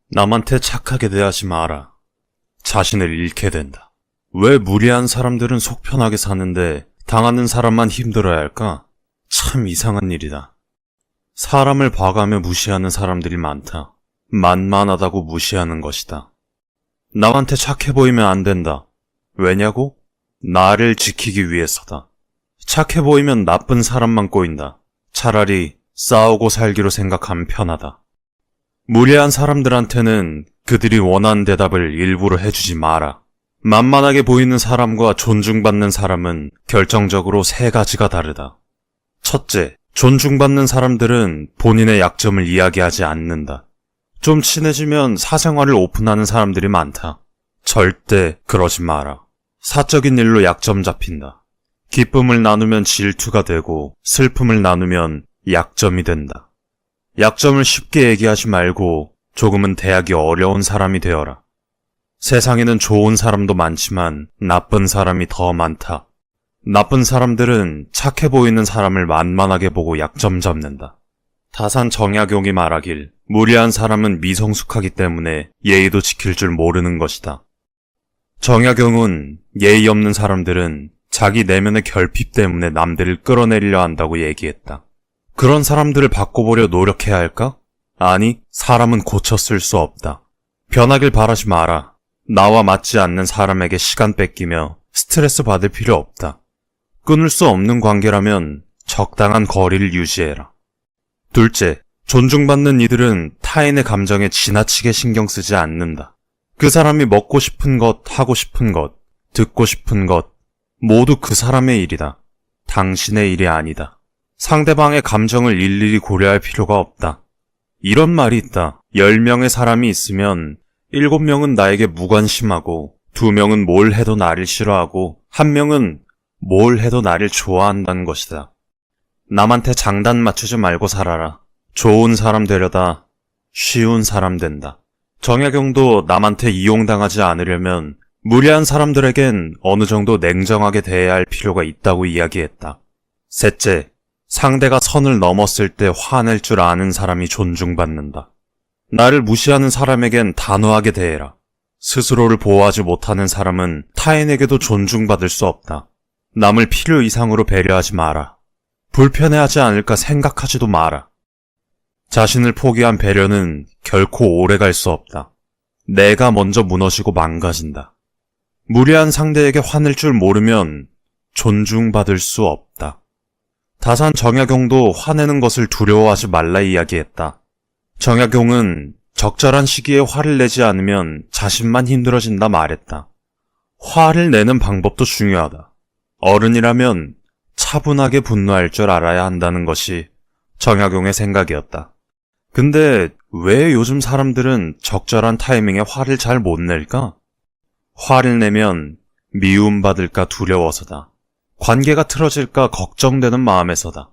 남한테 착하게 대하지 마라. 자신을 잃게 된다. 왜 무례한 사람들은 속 편하게 사는데 당하는 사람만 힘들어야 할까? 참 이상한 일이다. 사람을 봐가며 무시하는 사람들이 많다. 만만하다고 무시하는 것이다. 남한테 착해 보이면 안 된다. 왜냐고? 나를 지키기 위해서다. 착해 보이면 나쁜 사람만 꼬인다. 차라리 싸우고 살기로 생각하면 편하다. 무례한 사람들한테는 그들이 원하는 대답을 일부러 해주지 마라. 만만하게 보이는 사람과 존중받는 사람은 결정적으로 세 가지가 다르다. 첫째, 존중받는 사람들은 본인의 약점을 이야기하지 않는다. 좀 친해지면 사생활을 오픈하는 사람들이 많다. 절대 그러지 마라. 사적인 일로 약점 잡힌다. 기쁨을 나누면 질투가 되고 슬픔을 나누면 약점이 된다. 약점을 쉽게 얘기하지 말고 조금은 대하기 어려운 사람이 되어라. 세상에는 좋은 사람도 많지만 나쁜 사람이 더 많다. 나쁜 사람들은 착해 보이는 사람을 만만하게 보고 약점 잡는다. 다산 정약용이 말하길 무례한 사람은 미성숙하기 때문에 예의도 지킬 줄 모르는 것이다. 정약용은 예의 없는 사람들은 자기 내면의 결핍 때문에 남들을 끌어내리려 한다고 얘기했다. 그런 사람들을 바꿔보려 노력해야 할까? 아니, 사람은 고쳤을 수 없다. 변하길 바라지 마라. 나와 맞지 않는 사람에게 시간 뺏기며 스트레스 받을 필요 없다. 끊을 수 없는 관계라면 적당한 거리를 유지해라. 둘째, 존중받는 이들은 타인의 감정에 지나치게 신경 쓰지 않는다. 그 사람이 먹고 싶은 것, 하고 싶은 것, 듣고 싶은 것, 모두 그 사람의 일이다. 당신의 일이 아니다. 상대방의 감정을 일일이 고려할 필요가 없다. 이런 말이 있다. 10명의 사람이 있으면 7명은 나에게 무관심하고 2명은 뭘 해도 나를 싫어하고 1명은 뭘 해도 나를 좋아한다는 것이다. 남한테 장단 맞추지 말고 살아라. 좋은 사람 되려다 쉬운 사람 된다. 정약용도 남한테 이용당하지 않으려면 무례한 사람들에겐 어느 정도 냉정하게 대해야 할 필요가 있다고 이야기했다. 셋째, 상대가 선을 넘었을 때 화낼 줄 아는 사람이 존중받는다. 나를 무시하는 사람에겐 단호하게 대해라. 스스로를 보호하지 못하는 사람은 타인에게도 존중받을 수 없다. 남을 필요 이상으로 배려하지 마라. 불편해하지 않을까 생각하지도 마라. 자신을 포기한 배려는 결코 오래갈 수 없다. 내가 먼저 무너지고 망가진다. 무례한 상대에게 화낼 줄 모르면 존중받을 수 없다. 다산 정약용도 화내는 것을 두려워하지 말라 이야기했다. 정약용은 적절한 시기에 화를 내지 않으면 자신만 힘들어진다 말했다. 화를 내는 방법도 중요하다. 어른이라면 차분하게 분노할 줄 알아야 한다는 것이 정약용의 생각이었다. 근데 왜 요즘 사람들은 적절한 타이밍에 화를 잘 못 낼까? 화를 내면 미움받을까 두려워서다. 관계가 틀어질까 걱정되는 마음에서다.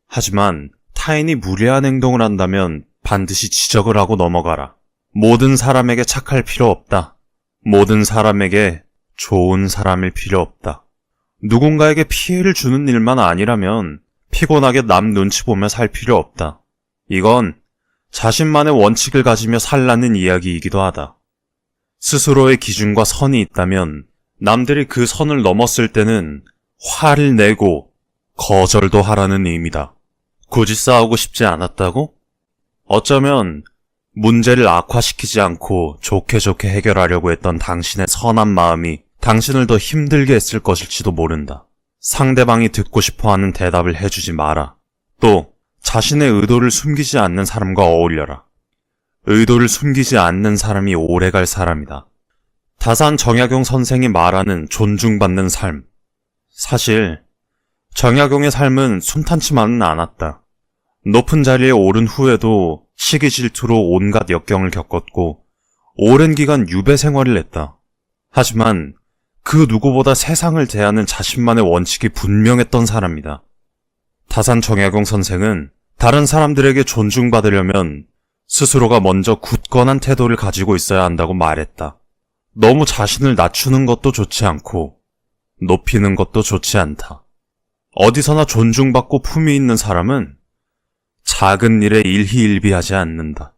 하지만 타인이 무례한 행동을 한다면 반드시 지적을 하고 넘어가라. 모든 사람에게 착할 필요 없다. 모든 사람에게 좋은 사람일 필요 없다. 누군가에게 피해를 주는 일만 아니라면 피곤하게 남 눈치 보며 살 필요 없다. 이건 자신만의 원칙을 가지며 살라는 이야기이기도 하다. 스스로의 기준과 선이 있다면 남들이 그 선을 넘었을 때는 화를 내고 거절도 하라는 의미다. 굳이 싸우고 싶지 않았다고? 어쩌면 문제를 악화시키지 않고 좋게 해결하려고 했던 당신의 선한 마음이 당신을 더 힘들게 했을 것일지도 모른다. 상대방이 듣고 싶어하는 대답을 해주지 마라. 또 자신의 의도를 숨기지 않는 사람과 어울려라. 의도를 숨기지 않는 사람이 오래갈 사람이다. 다산 정약용 선생이 말하는 존중받는 삶. 사실 정약용의 삶은 순탄치만은 않았다. 높은 자리에 오른 후에도 시기 질투로 온갖 역경을 겪었고 오랜 기간 유배 생활을 했다. 하지만 그 누구보다 세상을 대하는 자신만의 원칙이 분명했던 사람이다. 다산 정약용 선생은 다른 사람들에게 존중받으려면 스스로가 먼저 굳건한 태도를 가지고 있어야 한다고 말했다. 너무 자신을 낮추는 것도 좋지 않고 높이는 것도 좋지 않다. 어디서나 존중받고 품위 있는 사람은 작은 일에 일희일비하지 않는다.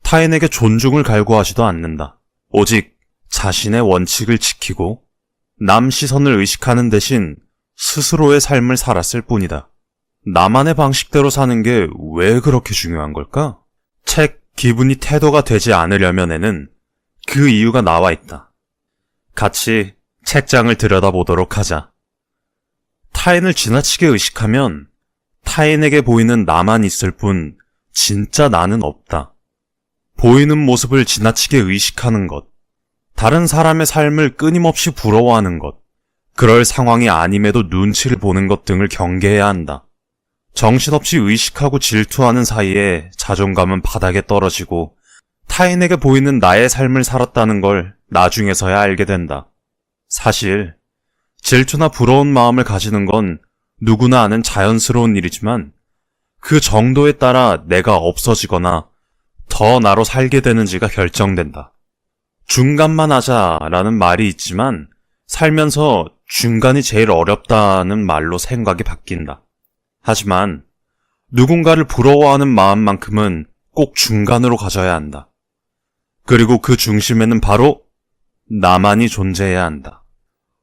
타인에게 존중을 갈구하지도 않는다. 오직 자신의 원칙을 지키고 남 시선을 의식하는 대신 스스로의 삶을 살았을 뿐이다. 나만의 방식대로 사는 게 왜 그렇게 중요한 걸까? 책 기분이 태도가 되지 않으려면에는 그 이유가 나와 있다. 같이 책장을 들여다보도록 하자. 타인을 지나치게 의식하면 타인에게 보이는 나만 있을 뿐 진짜 나는 없다. 보이는 모습을 지나치게 의식하는 것, 다른 사람의 삶을 끊임없이 부러워하는 것, 그럴 상황이 아님에도 눈치를 보는 것 등을 경계해야 한다. 정신없이 의식하고 질투하는 사이에 자존감은 바닥에 떨어지고 타인에게 보이는 나의 삶을 살았다는 걸 나중에서야 알게 된다. 사실 질투나 부러운 마음을 가지는 건 누구나 아는 자연스러운 일이지만 그 정도에 따라 내가 없어지거나 더 나로 살게 되는지가 결정된다. 중간만 하자라는 말이 있지만 살면서 중간이 제일 어렵다는 말로 생각이 바뀐다. 하지만 누군가를 부러워하는 마음만큼은 꼭 중간으로 가져야 한다. 그리고 그 중심에는 바로 나만이 존재해야 한다.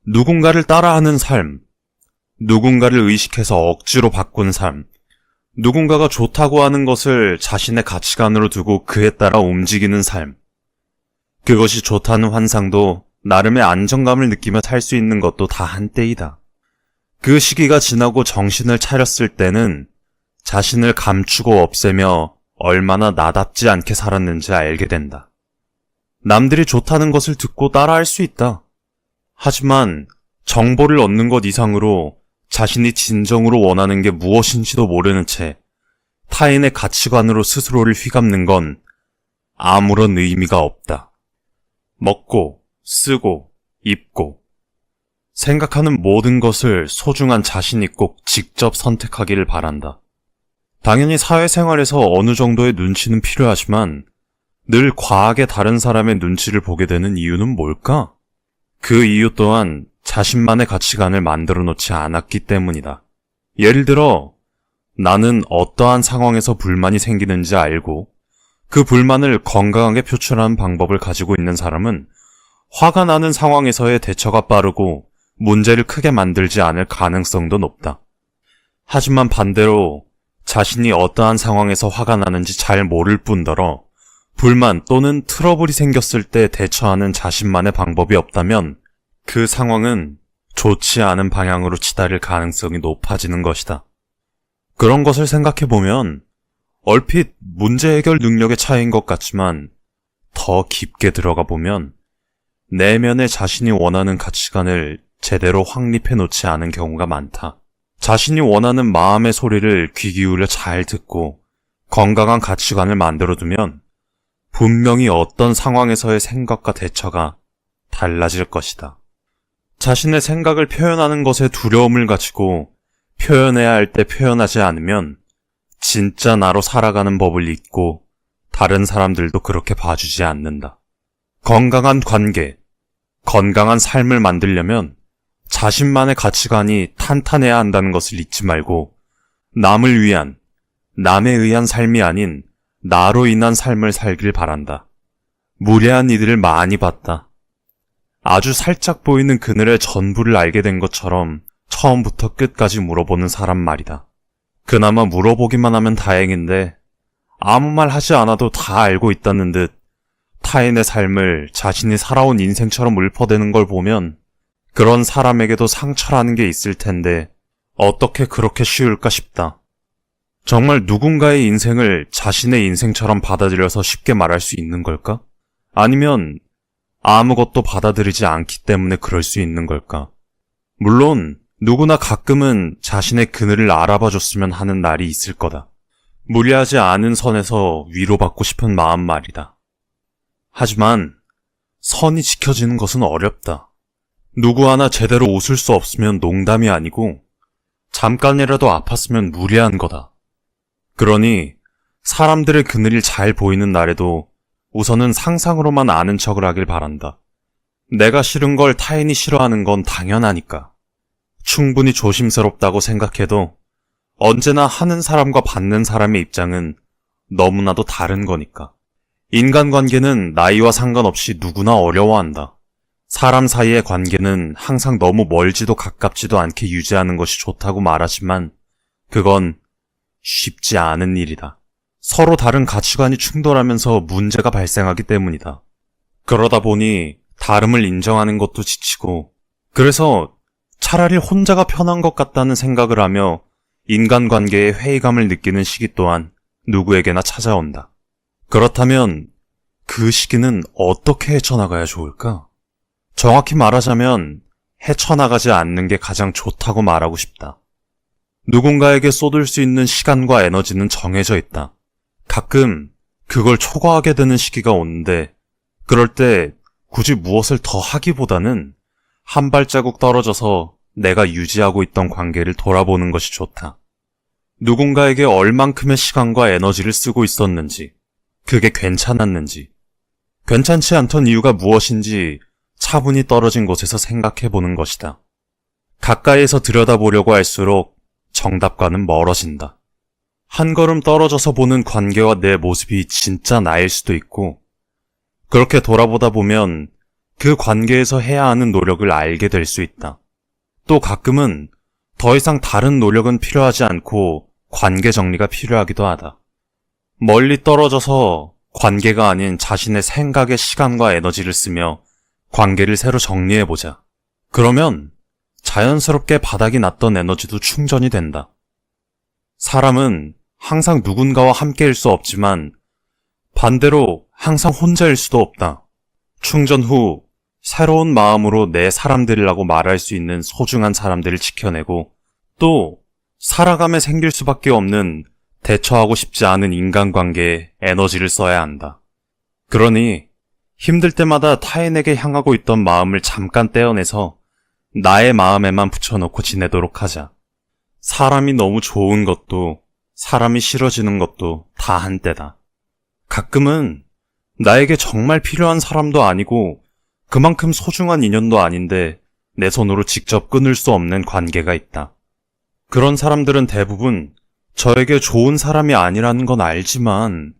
누군가를 따라하는 삶, 누군가를 의식해서 억지로 바꾼 삶, 누군가가 좋다고 하는 것을 자신의 가치관으로 두고 그에 따라 움직이는 삶. 그것이 좋다는 환상도 나름의 안정감을 느끼며 살 수 있는 것도 다 한때이다. 그 시기가 지나고 정신을 차렸을 때는 자신을 감추고 없애며 얼마나 나답지 않게 살았는지 알게 된다. 남들이 좋다는 것을 듣고 따라할 수 있다. 하지만 정보를 얻는 것 이상으로 자신이 진정으로 원하는 게 무엇인지도 모르는 채 타인의 가치관으로 스스로를 휘감는 건 아무런 의미가 없다. 먹고, 쓰고, 입고, 생각하는 모든 것을 소중한 자신이 꼭 직접 선택하기를 바란다. 당연히 사회생활에서 어느 정도의 눈치는 필요하지만 늘 과하게 다른 사람의 눈치를 보게 되는 이유는 뭘까? 그 이유 또한 자신만의 가치관을 만들어 놓지 않았기 때문이다. 예를 들어 나는 어떠한 상황에서 불만이 생기는지 알고 그 불만을 건강하게 표출하는 방법을 가지고 있는 사람은 화가 나는 상황에서의 대처가 빠르고 문제를 크게 만들지 않을 가능성도 높다. 하지만 반대로 자신이 어떠한 상황에서 화가 나는지 잘 모를 뿐더러 불만 또는 트러블이 생겼을 때 대처하는 자신만의 방법이 없다면 그 상황은 좋지 않은 방향으로 치달을 가능성이 높아지는 것이다. 그런 것을 생각해보면 얼핏 문제 해결 능력의 차이인 것 같지만 더 깊게 들어가 보면 내면의 자신이 원하는 가치관을 제대로 확립해 놓지 않은 경우가 많다. 자신이 원하는 마음의 소리를 귀 기울여 잘 듣고 건강한 가치관을 만들어두면 분명히 어떤 상황에서의 생각과 대처가 달라질 것이다. 자신의 생각을 표현하는 것에 두려움을 가지고 표현해야 할 때 표현하지 않으면 진짜 나로 살아가는 법을 잊고 다른 사람들도 그렇게 봐주지 않는다. 건강한 관계, 건강한 삶을 만들려면 자신만의 가치관이 탄탄해야 한다는 것을 잊지 말고 남을 위한, 남에 의한 삶이 아닌 나로 인한 삶을 살길 바란다. 무례한 이들을 많이 봤다. 아주 살짝 보이는 그늘의 전부를 알게 된 것처럼 처음부터 끝까지 물어보는 사람 말이다. 그나마 물어보기만 하면 다행인데 아무 말 하지 않아도 다 알고 있다는 듯 타인의 삶을 자신이 살아온 인생처럼 읊어대는 걸 보면 그런 사람에게도 상처라는 게 있을 텐데 어떻게 그렇게 쉬울까 싶다. 정말 누군가의 인생을 자신의 인생처럼 받아들여서 쉽게 말할 수 있는 걸까? 아니면 아무것도 받아들이지 않기 때문에 그럴 수 있는 걸까? 물론 누구나 가끔은 자신의 그늘을 알아봐줬으면 하는 날이 있을 거다. 무리하지 않은 선에서 위로받고 싶은 마음 말이다. 하지만 선이 지켜지는 것은 어렵다. 누구 하나 제대로 웃을 수 없으면 농담이 아니고 잠깐이라도 아팠으면 무리한 거다. 그러니 사람들의 그늘이 잘 보이는 날에도 우선은 상상으로만 아는 척을 하길 바란다. 내가 싫은 걸 타인이 싫어하는 건 당연하니까. 충분히 조심스럽다고 생각해도 언제나 하는 사람과 받는 사람의 입장은 너무나도 다른 거니까. 인간관계는 나이와 상관없이 누구나 어려워한다. 사람 사이의 관계는 항상 너무 멀지도 가깝지도 않게 유지하는 것이 좋다고 말하지만 그건 쉽지 않은 일이다. 서로 다른 가치관이 충돌하면서 문제가 발생하기 때문이다. 그러다 보니 다름을 인정하는 것도 지치고, 그래서 차라리 혼자가 편한 것 같다는 생각을 하며 인간관계에 회의감을 느끼는 시기 또한 누구에게나 찾아온다. 그렇다면 그 시기는 어떻게 헤쳐나가야 좋을까? 정확히 말하자면 헤쳐나가지 않는 게 가장 좋다고 말하고 싶다. 누군가에게 쏟을 수 있는 시간과 에너지는 정해져 있다. 가끔 그걸 초과하게 되는 시기가 오는데 그럴 때 굳이 무엇을 더 하기보다는 한 발자국 떨어져서 내가 유지하고 있던 관계를 돌아보는 것이 좋다. 누군가에게 얼만큼의 시간과 에너지를 쓰고 있었는지, 그게 괜찮았는지, 괜찮지 않던 이유가 무엇인지 차분히 떨어진 곳에서 생각해보는 것이다. 가까이에서 들여다보려고 할수록 정답과는 멀어진다. 한 걸음 떨어져서 보는 관계와 내 모습이 진짜 나일 수도 있고, 그렇게 돌아보다 보면 그 관계에서 해야 하는 노력을 알게 될 수 있다. 또 가끔은 더 이상 다른 노력은 필요하지 않고 관계 정리가 필요하기도 하다. 멀리 떨어져서 관계가 아닌 자신의 생각에 시간과 에너지를 쓰며 관계를 새로 정리해보자. 그러면 자연스럽게 바닥이 났던 에너지도 충전이 된다. 사람은 항상 누군가와 함께일 수 없지만 반대로 항상 혼자일 수도 없다. 충전 후 새로운 마음으로 내 사람들이라고 말할 수 있는 소중한 사람들을 지켜내고 또 살아감에 생길 수밖에 없는 대처하고 싶지 않은 인간관계에 에너지를 써야 한다. 그러니 힘들 때마다 타인에게 향하고 있던 마음을 잠깐 떼어내서 나의 마음에만 붙여놓고 지내도록 하자. 사람이 너무 좋은 것도 사람이 싫어지는 것도 다 한때다. 가끔은 나에게 정말 필요한 사람도 아니고 그만큼 소중한 인연도 아닌데 내 손으로 직접 끊을 수 없는 관계가 있다. 그런 사람들은 대부분 저에게 좋은 사람이 아니라는 건 알지만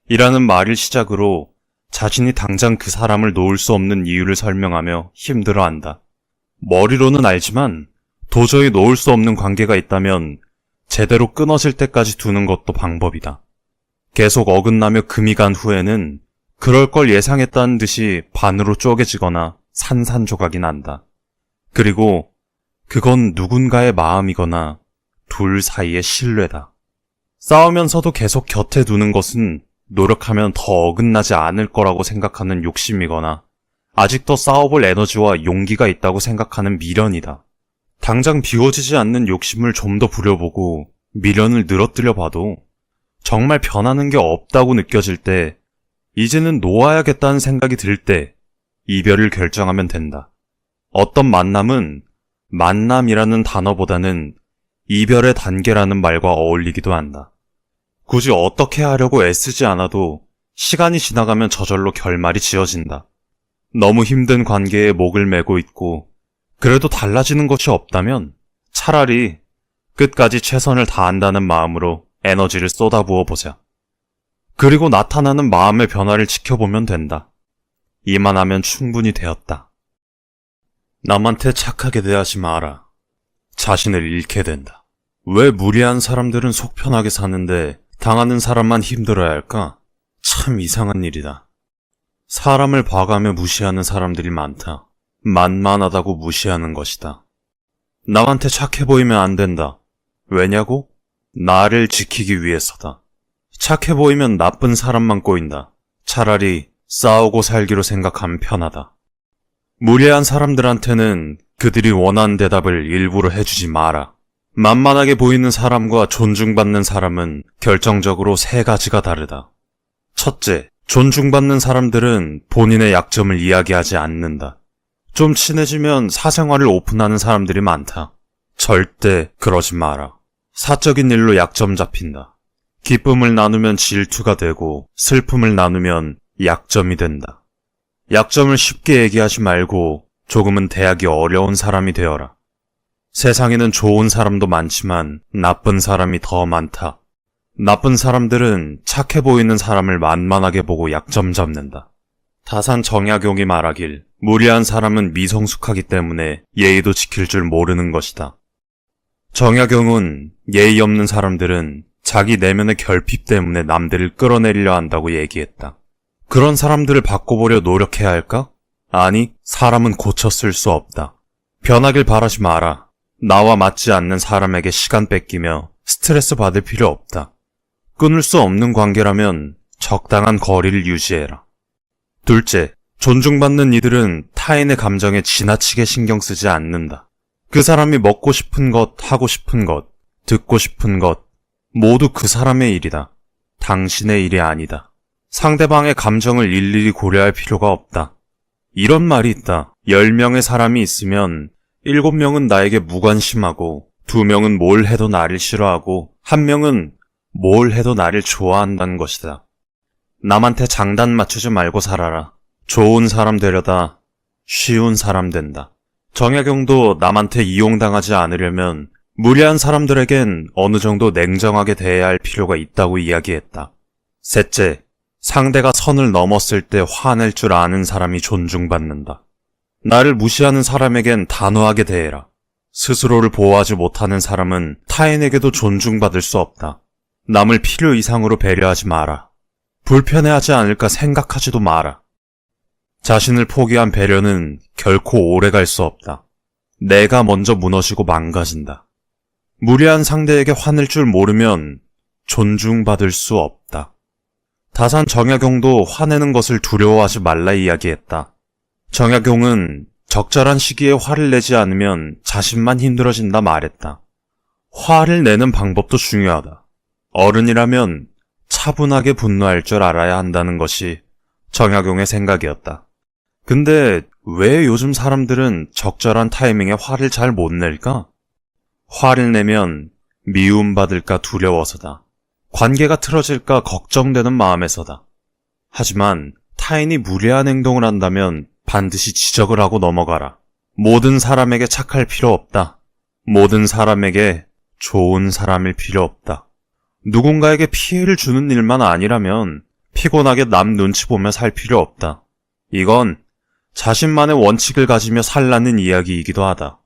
이라는 말을 시작으로 자신이 당장 그 사람을 놓을 수 없는 이유를 설명하며 힘들어한다. 머리로는 알지만 도저히 놓을 수 없는 관계가 있다면 제대로 끊어질 때까지 두는 것도 방법이다. 계속 어긋나며 금이 간 후에는 그럴 걸 예상했다는 듯이 반으로 쪼개지거나 산산조각이 난다. 그리고 그건 누군가의 마음이거나 둘 사이의 신뢰다. 싸우면서도 계속 곁에 두는 것은 노력하면 더 어긋나지 않을 거라고 생각하는 욕심이거나 아직도 싸워볼 에너지와 용기가 있다고 생각하는 미련이다. 당장 비워지지 않는 욕심을 좀 더 부려보고 미련을 늘어뜨려 봐도 정말 변하는 게 없다고 느껴질 때, 이제는 놓아야겠다는 생각이 들 때 이별을 결정하면 된다. 어떤 만남은 만남이라는 단어보다는 이별의 단계라는 말과 어울리기도 한다. 굳이 어떻게 하려고 애쓰지 않아도 시간이 지나가면 저절로 결말이 지어진다. 너무 힘든 관계에 목을 매고 있고 그래도 달라지는 것이 없다면 차라리 끝까지 최선을 다한다는 마음으로 에너지를 쏟아부어 보자. 그리고 나타나는 마음의 변화를 지켜보면 된다. 이만하면 충분히 되었다. 남한테 착하게 대하지 마라. 자신을 잃게 된다. 왜 무리한 사람들은 속 편하게 사는데 당하는 사람만 힘들어야 할까? 참 이상한 일이다. 사람을 봐가며 무시하는 사람들이 많다. 만만하다고 무시하는 것이다. 남한테 착해 보이면 안 된다. 왜냐고? 나를 지키기 위해서다. 착해 보이면 나쁜 사람만 꼬인다. 차라리 싸우고 살기로 생각하면 편하다. 무례한 사람들한테는 그들이 원하는 대답을 일부러 해주지 마라. 만만하게 보이는 사람과 존중받는 사람은 결정적으로 세 가지가 다르다. 첫째, 존중받는 사람들은 본인의 약점을 이야기하지 않는다. 좀 친해지면 사생활을 오픈하는 사람들이 많다. 절대 그러지 마라. 사적인 일로 약점 잡힌다. 기쁨을 나누면 질투가 되고 슬픔을 나누면 약점이 된다. 약점을 쉽게 얘기하지 말고 조금은 대하기 어려운 사람이 되어라. 세상에는 좋은 사람도 많지만 나쁜 사람이 더 많다. 나쁜 사람들은 착해 보이는 사람을 만만하게 보고 약점 잡는다. 다산 정약용이 말하길 무리한 사람은 미성숙하기 때문에 예의도 지킬 줄 모르는 것이다. 정약용은 예의 없는 사람들은 자기 내면의 결핍 때문에 남들을 끌어내리려 한다고 얘기했다. 그런 사람들을 바꿔보려 노력해야 할까? 아니, 사람은 고쳐 쓸 수 없다. 변하길 바라지 마라. 나와 맞지 않는 사람에게 시간 뺏기며 스트레스 받을 필요 없다. 끊을 수 없는 관계라면 적당한 거리를 유지해라. 둘째, 존중받는 이들은 타인의 감정에 지나치게 신경 쓰지 않는다. 그 사람이 먹고 싶은 것, 하고 싶은 것, 듣고 싶은 것, 모두 그 사람의 일이다. 당신의 일이 아니다. 상대방의 감정을 일일이 고려할 필요가 없다. 이런 말이 있다. 10명의 사람이 있으면 7명은 나에게 무관심하고 2명은 뭘 해도 나를 싫어하고 1명은 뭘 해도 나를 좋아한다는 것이다. 남한테 장단 맞추지 말고 살아라. 좋은 사람 되려다 쉬운 사람 된다. 정약용도 남한테 이용당하지 않으려면 무례한 사람들에겐 어느 정도 냉정하게 대해야 할 필요가 있다고 이야기했다. 셋째, 상대가 선을 넘었을 때 화낼 줄 아는 사람이 존중받는다. 나를 무시하는 사람에겐 단호하게 대해라. 스스로를 보호하지 못하는 사람은 타인에게도 존중받을 수 없다. 남을 필요 이상으로 배려하지 마라. 불편해하지 않을까 생각하지도 마라. 자신을 포기한 배려는 결코 오래 갈 수 없다. 내가 먼저 무너지고 망가진다. 무례한 상대에게 화낼 줄 모르면 존중받을 수 없다. 다산 정약용도 화내는 것을 두려워하지 말라 이야기했다. 정약용은 적절한 시기에 화를 내지 않으면 자신만 힘들어진다 말했다. 화를 내는 방법도 중요하다. 어른이라면 차분하게 분노할 줄 알아야 한다는 것이 정약용의 생각이었다. 근데 왜 요즘 사람들은 적절한 타이밍에 화를 잘 못 낼까? 화를 내면 미움받을까 두려워서다. 관계가 틀어질까 걱정되는 마음에서다. 하지만 타인이 무례한 행동을 한다면 반드시 지적을 하고 넘어가라. 모든 사람에게 착할 필요 없다. 모든 사람에게 좋은 사람일 필요 없다. 누군가에게 피해를 주는 일만 아니라면 피곤하게 남 눈치 보며 살 필요 없다. 이건 자신만의 원칙을 가지며 살라는 이야기이기도 하다.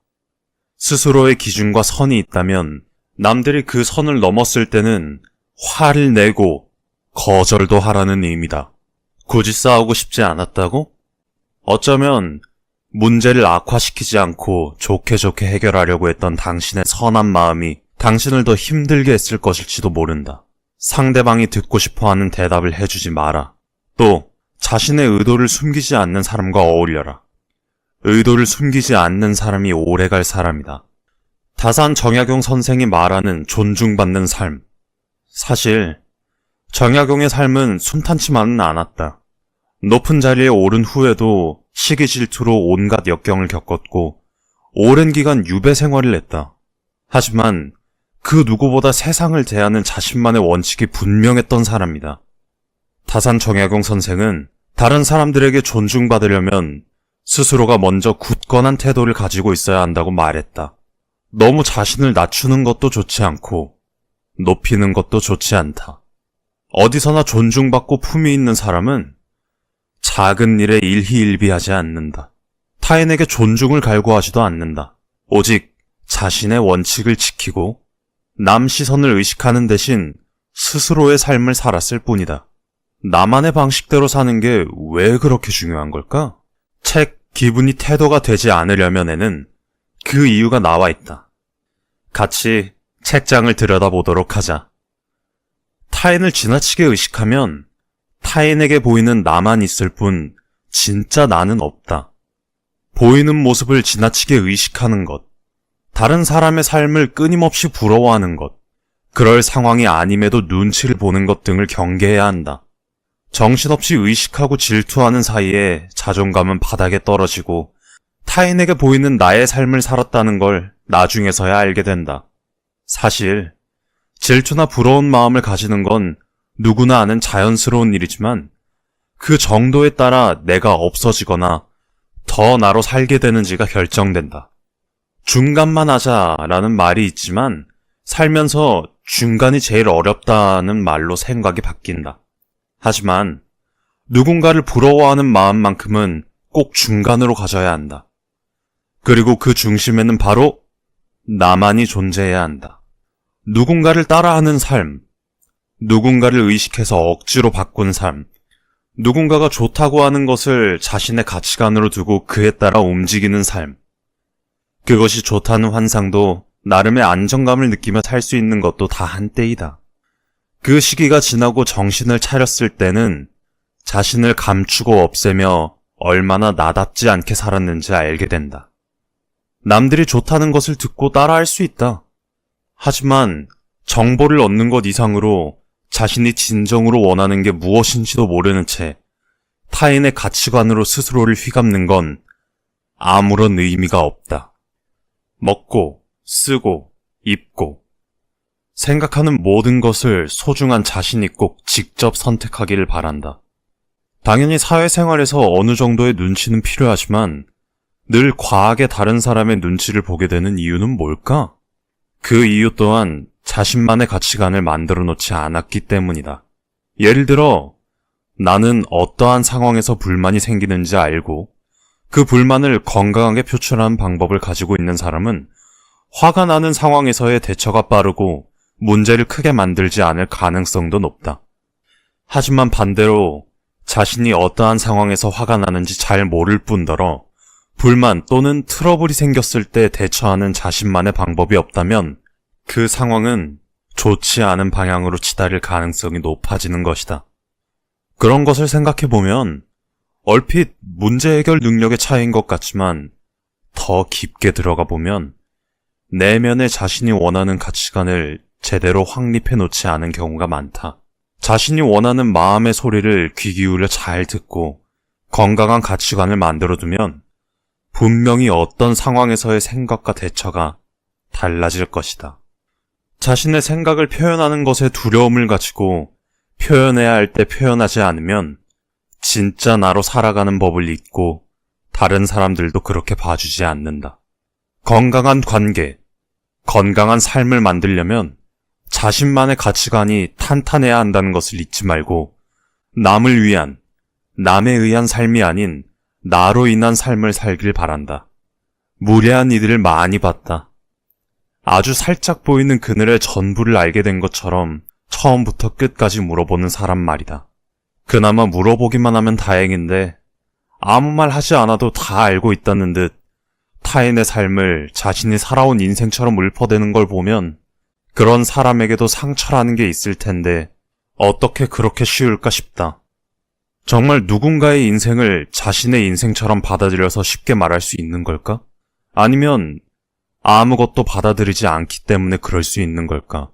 스스로의 기준과 선이 있다면 남들이 그 선을 넘었을 때는 화를 내고 거절도 하라는 의미다. 굳이 싸우고 싶지 않았다고? 어쩌면 문제를 악화시키지 않고 좋게 해결하려고 했던 당신의 선한 마음이 당신을 더 힘들게 했을 것일지도 모른다. 상대방이 듣고 싶어하는 대답을 해주지 마라. 또 자신의 의도를 숨기지 않는 사람과 어울려라. 의도를 숨기지 않는 사람이 오래갈 사람이다. 다산 정약용 선생이 말하는 존중받는 삶. 사실 정약용의 삶은 순탄치만은 않았다. 높은 자리에 오른 후에도 시기 질투로 온갖 역경을 겪었고 오랜 기간 유배 생활을 했다. 하지만 그 누구보다 세상을 대하는 자신만의 원칙이 분명했던 사람이다. 다산 정약용 선생은 다른 사람들에게 존중받으려면 스스로가 먼저 굳건한 태도를 가지고 있어야 한다고 말했다. 너무 자신을 낮추는 것도 좋지 않고 높이는 것도 좋지 않다. 어디서나 존중받고 품위 있는 사람은 작은 일에 일희일비하지 않는다. 타인에게 존중을 갈구하지도 않는다. 오직 자신의 원칙을 지키고 남 시선을 의식하는 대신 스스로의 삶을 살았을 뿐이다. 나만의 방식대로 사는 게 왜 그렇게 중요한 걸까? 책 기분이 태도가 되지 않으려면에는 그 이유가 나와 있다. 같이 책장을 들여다보도록 하자. 타인을 지나치게 의식하면 타인에게 보이는 나만 있을 뿐 진짜 나는 없다. 보이는 모습을 지나치게 의식하는 것, 다른 사람의 삶을 끊임없이 부러워하는 것, 그럴 상황이 아님에도 눈치를 보는 것 등을 경계해야 한다. 정신없이 의식하고 질투하는 사이에 자존감은 바닥에 떨어지고 타인에게 보이는 나의 삶을 살았다는 걸 나중에서야 알게 된다. 사실 질투나 부러운 마음을 가지는 건 누구나 아는 자연스러운 일이지만 그 정도에 따라 내가 없어지거나 더 나로 살게 되는지가 결정된다. 중간만 하자라는 말이 있지만 살면서 중간이 제일 어렵다는 말로 생각이 바뀐다. 하지만 누군가를 부러워하는 마음만큼은 꼭 중간으로 가져야 한다. 그리고 그 중심에는 바로 나만이 존재해야 한다. 누군가를 따라하는 삶, 누군가를 의식해서 억지로 바꾼 삶, 누군가가 좋다고 하는 것을 자신의 가치관으로 두고 그에 따라 움직이는 삶. 그것이 좋다는 환상도 나름의 안정감을 느끼며 살 수 있는 것도 다 한때이다. 그 시기가 지나고 정신을 차렸을 때는 자신을 감추고 없애며 얼마나 나답지 않게 살았는지 알게 된다. 남들이 좋다는 것을 듣고 따라할 수 있다. 하지만 정보를 얻는 것 이상으로 자신이 진정으로 원하는 게 무엇인지도 모르는 채 타인의 가치관으로 스스로를 휘감는 건 아무런 의미가 없다. 먹고, 쓰고, 입고, 생각하는 모든 것을 소중한 자신이 꼭 직접 선택하기를 바란다. 당연히 사회생활에서 어느 정도의 눈치는 필요하지만 늘 과하게 다른 사람의 눈치를 보게 되는 이유는 뭘까? 그 이유 또한 자신만의 가치관을 만들어 놓지 않았기 때문이다. 예를 들어 나는 어떠한 상황에서 불만이 생기는지 알고 그 불만을 건강하게 표출하는 방법을 가지고 있는 사람은 화가 나는 상황에서의 대처가 빠르고 문제를 크게 만들지 않을 가능성도 높다. 하지만 반대로 자신이 어떠한 상황에서 화가 나는지 잘 모를 뿐더러 불만 또는 트러블이 생겼을 때 대처하는 자신만의 방법이 없다면 그 상황은 좋지 않은 방향으로 치달을 가능성이 높아지는 것이다. 그런 것을 생각해보면 얼핏 문제 해결 능력의 차이인 것 같지만 더 깊게 들어가 보면 내면의 자신이 원하는 가치관을 제대로 확립해 놓지 않은 경우가 많다. 자신이 원하는 마음의 소리를 귀 기울여 잘 듣고 건강한 가치관을 만들어두면 분명히 어떤 상황에서의 생각과 대처가 달라질 것이다. 자신의 생각을 표현하는 것에 두려움을 가지고 표현해야 할 때 표현하지 않으면 진짜 나로 살아가는 법을 잊고 다른 사람들도 그렇게 봐주지 않는다. 건강한 관계, 건강한 삶을 만들려면 자신만의 가치관이 탄탄해야 한다는 것을 잊지 말고 남을 위한, 남에 의한 삶이 아닌 나로 인한 삶을 살길 바란다. 무례한 이들을 많이 봤다. 아주 살짝 보이는 그늘의 전부를 알게 된 것처럼 처음부터 끝까지 물어보는 사람 말이다. 그나마 물어보기만 하면 다행인데 아무 말 하지 않아도 다 알고 있다는 듯 타인의 삶을 자신이 살아온 인생처럼 읊어대는 걸 보면 그런 사람에게도 상처라는 게 있을 텐데 어떻게 그렇게 쉬울까 싶다. 정말 누군가의 인생을 자신의 인생처럼 받아들여서 쉽게 말할 수 있는 걸까? 아니면 아무것도 받아들이지 않기 때문에 그럴 수 있는 걸까?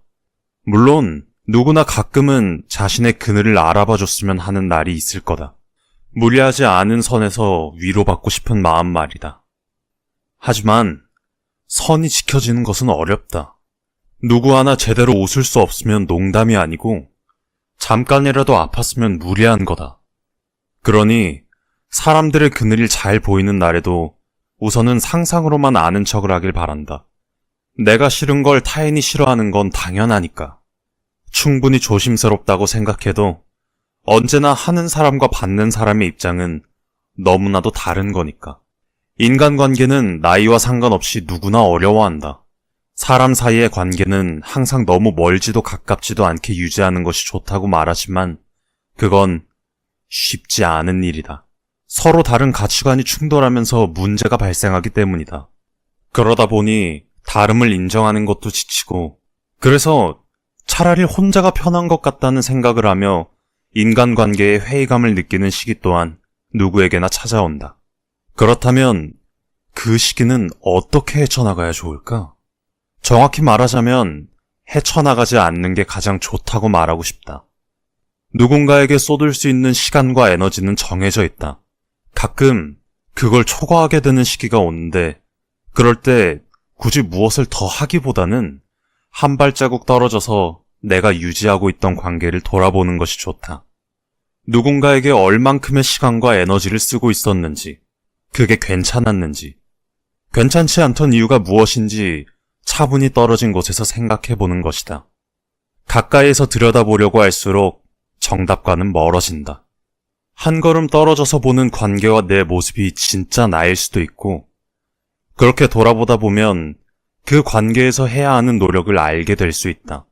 물론 누구나 가끔은 자신의 그늘을 알아봐줬으면 하는 날이 있을 거다. 무리하지 않은 선에서 위로받고 싶은 마음 말이다. 하지만 선이 지켜지는 것은 어렵다. 누구 하나 제대로 웃을 수 없으면 농담이 아니고 잠깐이라도 아팠으면 무리한 거다. 그러니 사람들의 그늘이 잘 보이는 날에도 우선은 상상으로만 아는 척을 하길 바란다. 내가 싫은 걸 타인이 싫어하는 건 당연하니까. 충분히 조심스럽다고 생각해도 언제나 하는 사람과 받는 사람의 입장은 너무나도 다른 거니까. 인간관계는 나이와 상관없이 누구나 어려워한다. 사람 사이의 관계는 항상 너무 멀지도 가깝지도 않게 유지하는 것이 좋다고 말하지만 그건 쉽지 않은 일이다. 서로 다른 가치관이 충돌하면서 문제가 발생하기 때문이다. 그러다 보니 다름을 인정하는 것도 지치고 그래서 차라리 혼자가 편한 것 같다는 생각을 하며 인간관계에 회의감을 느끼는 시기 또한 누구에게나 찾아온다. 그렇다면 그 시기는 어떻게 헤쳐나가야 좋을까? 정확히 말하자면 헤쳐나가지 않는 게 가장 좋다고 말하고 싶다. 누군가에게 쏟을 수 있는 시간과 에너지는 정해져 있다. 가끔 그걸 초과하게 되는 시기가 오는데 그럴 때 굳이 무엇을 더 하기보다는 한 발자국 떨어져서 내가 유지하고 있던 관계를 돌아보는 것이 좋다. 누군가에게 얼만큼의 시간과 에너지를 쓰고 있었는지, 그게 괜찮았는지, 괜찮지 않던 이유가 무엇인지 차분히 떨어진 곳에서 생각해보는 것이다. 가까이에서 들여다보려고 할수록 정답과는 멀어진다. 한 걸음 떨어져서 보는 관계와 내 모습이 진짜 나일 수도 있고, 그렇게 돌아보다 보면 그 관계에서 해야 하는 노력을 알게 될 수 있다.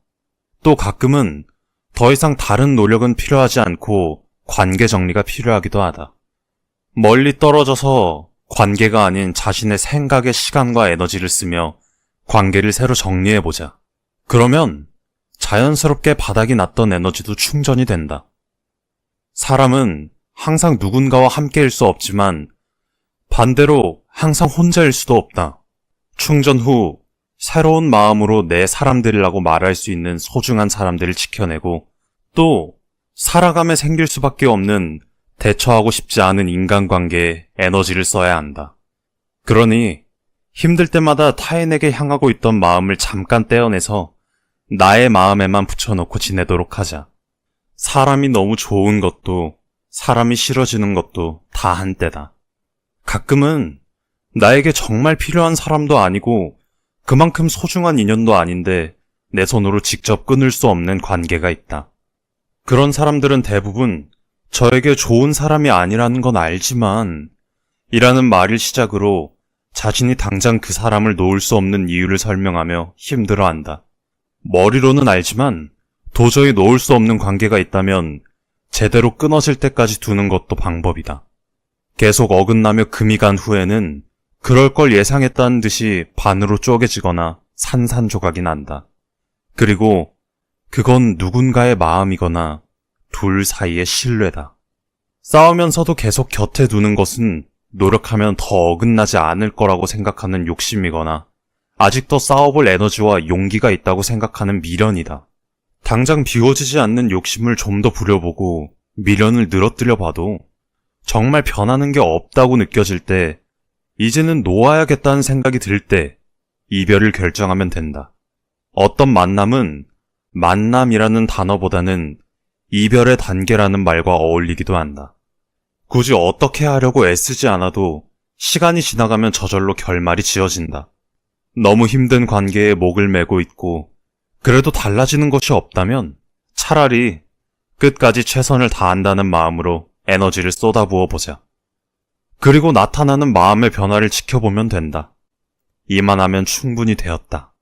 또 가끔은 더 이상 다른 노력은 필요하지 않고 관계 정리가 필요하기도 하다. 멀리 떨어져서 관계가 아닌 자신의 생각에 시간과 에너지를 쓰며 관계를 새로 정리해보자. 그러면 자연스럽게 바닥이 났던 에너지도 충전이 된다. 사람은 항상 누군가와 함께일 수 없지만 반대로 항상 혼자일 수도 없다. 충전 후 새로운 마음으로 내 사람들이라고 말할 수 있는 소중한 사람들을 지켜내고 또 살아가며 생길 수밖에 없는 대처하고 싶지 않은 인간관계에 에너지를 써야 한다. 그러니 힘들 때마다 타인에게 향하고 있던 마음을 잠깐 떼어내서 나의 마음에만 붙여놓고 지내도록 하자. 사람이 너무 좋은 것도 사람이 싫어지는 것도 다 한때다. 가끔은 나에게 정말 필요한 사람도 아니고 그만큼 소중한 인연도 아닌데 내 손으로 직접 끊을 수 없는 관계가 있다. 그런 사람들은 대부분 저에게 좋은 사람이 아니라는 건 알지만 이라는 말을 시작으로 자신이 당장 그 사람을 놓을 수 없는 이유를 설명하며 힘들어한다. 머리로는 알지만 도저히 놓을 수 없는 관계가 있다면 제대로 끊어질 때까지 두는 것도 방법이다. 계속 어긋나며 금이 간 후에는 그럴 걸 예상했다는 듯이 반으로 쪼개지거나 산산조각이 난다. 그리고 그건 누군가의 마음이거나 둘 사이의 신뢰다. 싸우면서도 계속 곁에 두는 것은 노력하면 더 어긋나지 않을 거라고 생각하는 욕심이거나 아직도 싸워볼 에너지와 용기가 있다고 생각하는 미련이다. 당장 비워지지 않는 욕심을 좀 더 부려보고 미련을 늘어뜨려 봐도 정말 변하는 게 없다고 느껴질 때, 이제는 놓아야겠다는 생각이 들 때 이별을 결정하면 된다. 어떤 만남은 만남이라는 단어보다는 이별의 단계라는 말과 어울리기도 한다. 굳이 어떻게 하려고 애쓰지 않아도 시간이 지나가면 저절로 결말이 지어진다. 너무 힘든 관계에 목을 매고 있고 그래도 달라지는 것이 없다면 차라리 끝까지 최선을 다한다는 마음으로 에너지를 쏟아부어 보자. 그리고 나타나는 마음의 변화를 지켜보면 된다. 이만하면 충분히 되었다.